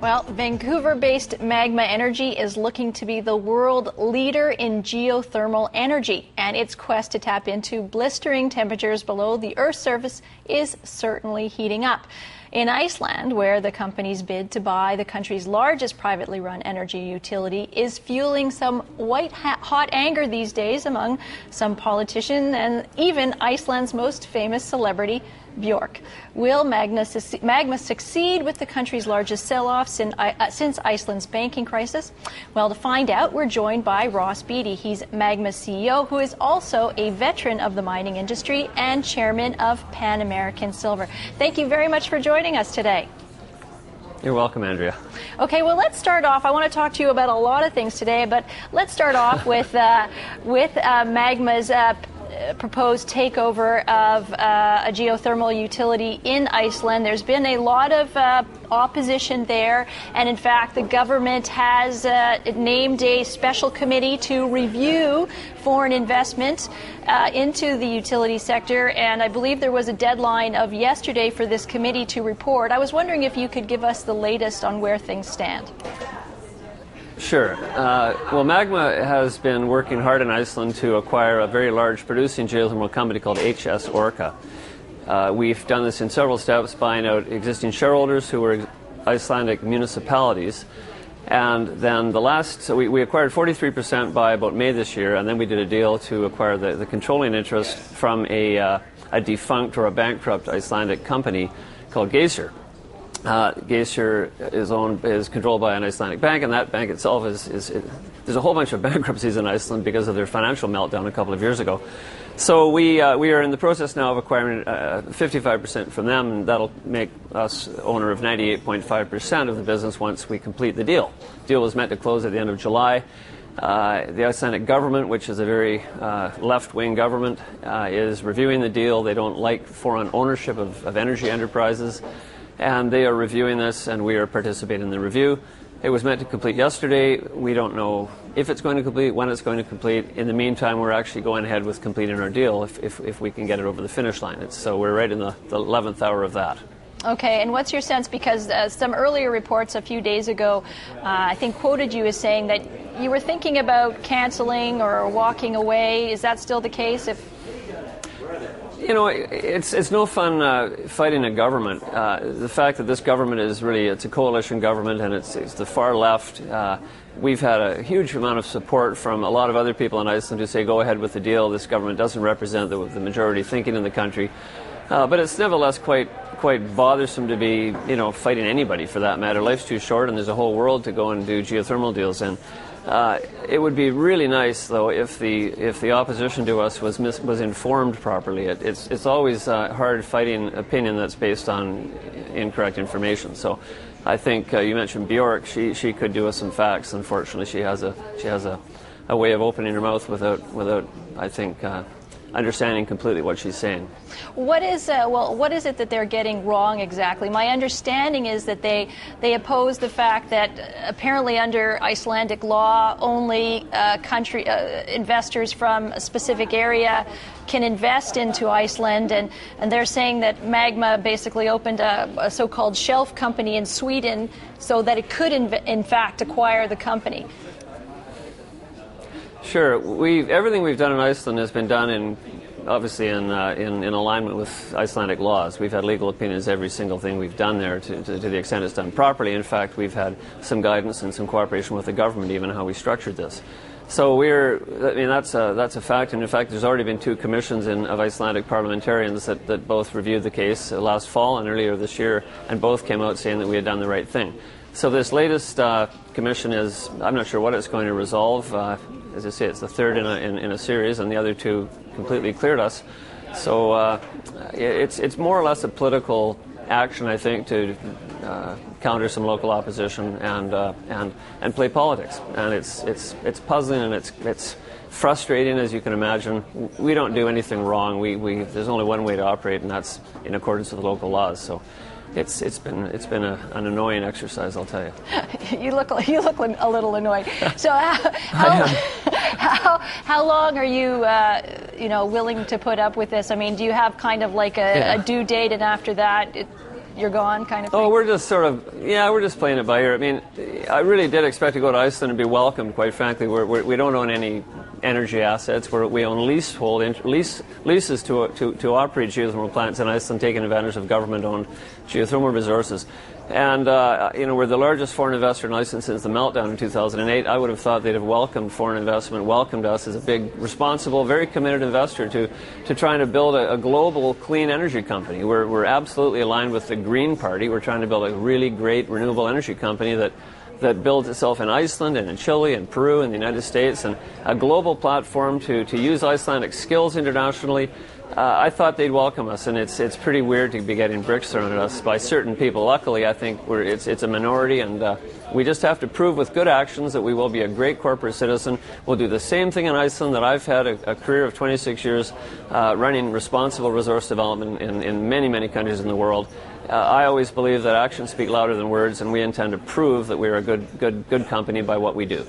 Well, Vancouver-based Magma Energy is looking to be the world leader in geothermal energy, and its quest to tap into blistering temperatures below the Earth's surface is certainly heating up. In Iceland, where the company's bid to buy the country's largest privately run energy utility is fueling some white-hot anger these days among some politicians and even Iceland's most famous celebrity, Bjork. Will Magma succeed with the country's largest sell-off since Iceland's banking crisis? Well, to find out, we're joined by Ross Beaty. He's Magma's CEO, who is also a veteran of the mining industry and chairman of Pan American Silver. Thank you very much for joining us today. You're welcome, Andrea. Okay, well, let's start off. I want to talk to you about a lot of things today, but let's start off with Magma's proposed takeover of a geothermal utility in Iceland. There's been a lot of opposition there, and in fact the government has named a special committee to review foreign investment into the utility sector, and I believe there was a deadline of yesterday for this committee to report. I was wondering if you could give us the latest on where things stand. Sure. Well, Magma has been working hard in Iceland to acquire a very large producing geothermal company called HS Orca. We've done this in several steps, buying out existing shareholders who were Icelandic municipalities. And then so we acquired 43% by about May this year, and then we did a deal to acquire the controlling interest from a defunct or a bankrupt Icelandic company called Geysir. Geysir is controlled by an Icelandic bank, and that bank itself there's a whole bunch of bankruptcies in Iceland because of their financial meltdown a couple of years ago. So we are in the process now of acquiring 55% from them, and that'll make us owner of 98.5% of the business once we complete the deal. The deal was meant to close at the end of July. The Icelandic government, which is a very left-wing government, is reviewing the deal. They don't like foreign ownership of energy enterprises, and they are reviewing this, and we are participating in the review. It was meant to complete yesterday. We don't know if it's going to complete, when it's going to complete. In the meantime, we're actually going ahead with completing our deal if we can get it over the finish line. So we're right in the 11th hour of that. Okay, and what's your sense, because some earlier reports a few days ago, I think quoted you as saying that you were thinking about canceling or walking away. Is that still the case? You know, it's no fun fighting a government. The fact that this government it's a coalition government, and it's the far left. We've had a huge amount of support from a lot of other people in Iceland who say go ahead with the deal. This government doesn't represent the majority thinking in the country. But it's nevertheless quite bothersome to be, fighting anybody for that matter. Life's too short, and there's a whole world to go and do geothermal deals in. It would be really nice, though, if the opposition to us was informed properly. It's always hard fighting opinion that's based on incorrect information. So, I think you mentioned Bjork. She could do us some facts. Unfortunately, she has a way of opening her mouth without I think understanding completely what she's saying. What is it that they're getting wrong exactly? My understanding is that they oppose the fact that apparently under Icelandic law, only investors from a specific area can invest into Iceland, and they're saying that Magma basically opened a so-called shelf company in Sweden so that it could in fact acquire the company. Sure. Everything we've done in Iceland has been done obviously in alignment with Icelandic laws. We've had legal opinions every single thing we've done there to the extent it's done properly. In fact, we've had some guidance and some cooperation with the government, even how we structured this. So that's a fact, and in fact there's already been 2 commissions of Icelandic parliamentarians that both reviewed the case last fall and earlier this year, and both came out saying that we had done the right thing. So this latest commission I'm not sure what it's going to resolve. As I say, it's the third in a series, and the other 2 completely cleared us. So it's more or less a political action, I think, to counter some local opposition and play politics. And it's puzzling, and it's frustrating, as you can imagine. We don't do anything wrong. There's only one way to operate, and that's in accordance with local laws. So it's been an annoying exercise, I'll tell you. You look a little annoyed. So how long are you willing to put up with this? I mean, do you have kind of like a due date, and after that you're gone kind of thing? Oh, we're just sort of, yeah, we're just playing it by ear. I mean, I really did expect to go to Iceland and be welcomed, quite frankly. We don't own any energy assets. We own leases to operate geothermal plants in Iceland, taking advantage of government-owned geothermal resources. And, we're the largest foreign investor in Iceland since the meltdown in 2008. I would have thought they'd have welcomed foreign investment, welcomed us as a big, responsible, very committed investor to trying to build a global clean energy company. We're absolutely aligned with the Green Party. We're trying to build a really great renewable energy company that builds itself in Iceland and in Chile and Peru and the United States, and a global platform to use Icelandic skills internationally. I thought they'd welcome us, and it's pretty weird to be getting bricks thrown at us by certain people. Luckily, I think it's a minority, and we just have to prove with good actions that we will be a great corporate citizen. We'll do the same thing in Iceland that I've had a career of 26 years running responsible resource development in many, many countries in the world. I always believe that actions speak louder than words, and we intend to prove that we're a good company by what we do.